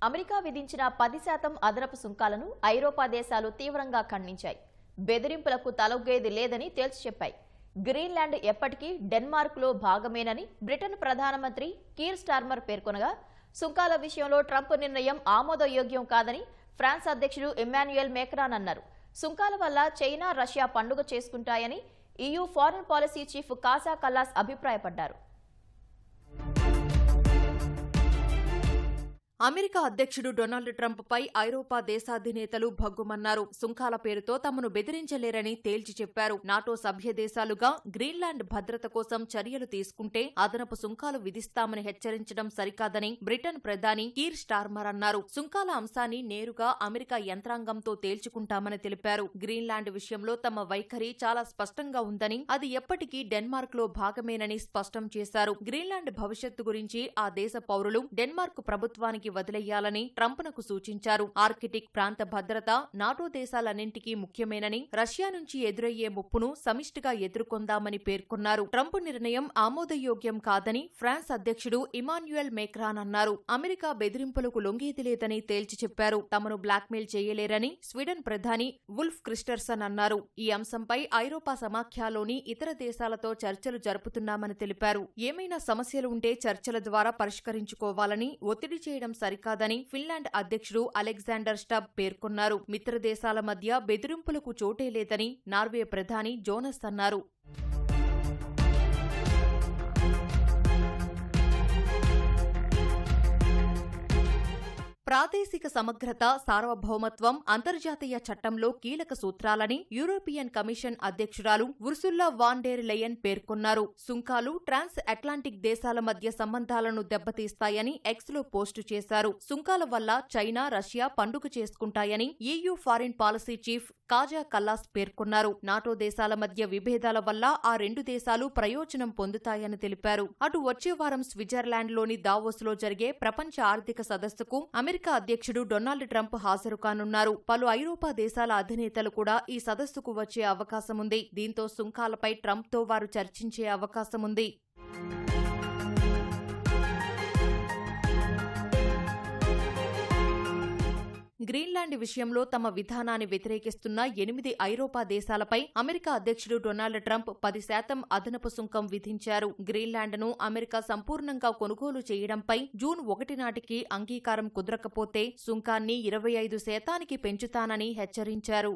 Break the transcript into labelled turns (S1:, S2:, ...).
S1: America విధించిన 10% అదనపు సుంకాలను ఐరోపా దేశాలు తీవ్రంగా ఖండించాయి. బెదిరింపులకు తలొగ్గేది లేదని తేల్చి చెప్పాయి. గ్రీన్లాండ్ ఎప్పటికీ డెన్మార్క్లో భాగమేనని బ్రిటన్ ప్రధానమంత్రి కీర్ స్టార్మర్ పేర్కొనగా, సుంకాల విషయంలో ట్రంప్ నిర్ణయం ఆమోదయోగ్యం కాదని ఫ్రాన్స్ అధ్యక్షుడు ఇమ్మాన్యుయల్ మేక్రాన్ అన్నారు. సుంకాల వల్ల చైనా, రష్యా పండుగ చేసుకుంటాయని EU ఫారెన్ పాలసీ చీఫ్ కాజా కల్లాస్ అభిప్రాయపడ్డారు.
S2: అమెరికా అధ్యక్షుడు డొనాల్డ్ ట్రంప్ పై ఐరోపా దేశాధినేతలు భగ్గుమన్నారు. సుంకాల పేరుతో తమను బెదిరించలేరని తేల్చి చెప్పారు. నాటో సభ్య దేశాలుగా గ్రీన్లాండ్ భద్రత కోసం చర్యలు తీసుకుంటే అదనపు సుంకాలు విధిస్తామని హెచ్చరించడం సరికాదని బ్రిటన్ ప్రధాని కీర్ స్టార్మర్ అన్నారు. సుంకాల అంశాన్ని నేరుగా అమెరికా యంత్రాంగంతో తేల్చుకుంటామని తెలిపారు. గ్రీన్లాండ్ విషయంలో తమ వైఖరి చాలా స్పష్టంగా ఉందని, అది ఎప్పటికీ డెన్మార్క్ లో భాగమేనని స్పష్టం చేశారు. గ్రీన్లాండ్ భవిష్యత్తు గురించి ఆ దేశ పౌరులు డెన్మార్క్ ప్రభుత్వానికి వదిలేయాలని ట్రంప్నకు సూచించారు. ఆర్కిటిక్ ప్రాంత భద్రత నాటో దేశాలన్నింటికీ ముఖ్యమేనని, రష్యా నుంచి ఎదురయ్యే ముప్పును సమిష్టిగా ఎదుర్కొందామని పేర్కొన్నారు. ట్రంప్ నిర్ణయం ఆమోదయోగ్యం కాదని ఫ్రాన్స్ అధ్యక్షుడు ఇమాన్యుయల్ మేక్రాన్ అన్నారు. అమెరికా బెదిరింపులకు లొంగేది లేదని తేల్చి చెప్పారు. తమను బ్లాక్మెయిల్ చేయలేరని స్వీడన్ ప్రధాని వుల్ఫ్ క్రిస్టర్సన్ అన్నారు. ఈ అంశంపై ఐరోపా సమాఖ్యలోని ఇతర దేశాలతో చర్చలు జరుపుతున్నామని తెలిపారు. ఏమైనా సమస్యలు ఉంటే చర్చల ద్వారా పరిష్కరించుకోవాలని, ఒత్తిడి చేయడం సరికాదని ఫిన్లాండ్ అధ్యక్షుడు అలెగ్జాండర్ స్టబ్ పేర్కొన్నారు. మిత్ర దేశాల మధ్య బెదిరింపులకు చోటే లేదని నార్వే ప్రధాని జోనస్ అన్నారు. ప్రాదేశిక సమగ్రత, సార్వభౌమత్వం అంతర్జాతీయ చట్టంలో కీలక సూత్రాలని యూరోపియన్ కమిషన్ అధ్యక్షురాలు ఉర్సుల్లా వాన్ డెర్ లెయన్ పేర్కొన్నారు. సుంకాలు ట్రాన్స్ అట్లాంటిక్ దేశాల మధ్య సంబంధాలను దెబ్బతీస్తాయని ఎక్స్లో పోస్టు చేశారు. సుంకాల వల్ల చైనా, రష్యా పండుగ చేసుకుంటాయని EU ఫారిన్ పాలసీ చీఫ్ కాజా కల్లాస్ పేర్కొన్నారు. నాటో దేశాల మధ్య విభేదాల వల్ల ఆ రెండు దేశాలు ప్రయోజనం పొందుతాయని తెలిపారు. అటు వచ్చే వారం స్విట్జర్లాండ్లోని దావోస్లో జరిగే ప్రపంచ ఆర్థిక సదస్సుకు అమెరికా అధ్యక్షుడు డొనాల్డ్ ట్రంప్ హాజరు కానున్నారు. పలు ఐరోపా దేశాల అధినేతలు కూడా ఈ సదస్సుకు వచ్చే అవకాశముంది. దీంతో సుంకాలపై ట్రంప్తో వారు చర్చించే అవకాశముంది. గ్రీన్లాండ్ విషయంలో తమ విధానాన్ని వ్యతిరేకిస్తున్న 8 ఐరోపా దేశాలపై అమెరికా అధ్యక్షుడు డొనాల్డ్ ట్రంప్ 10% అదనపు సుంకం విధించారు. గ్రీన్లాండ్ను అమెరికా సంపూర్ణంగా కొనుగోలు చేయడంపై జూన్ 1 నాటికి అంగీకారం కుదరకపోతే సుంకాన్ని 25% పెంచుతానని హెచ్చరించారు.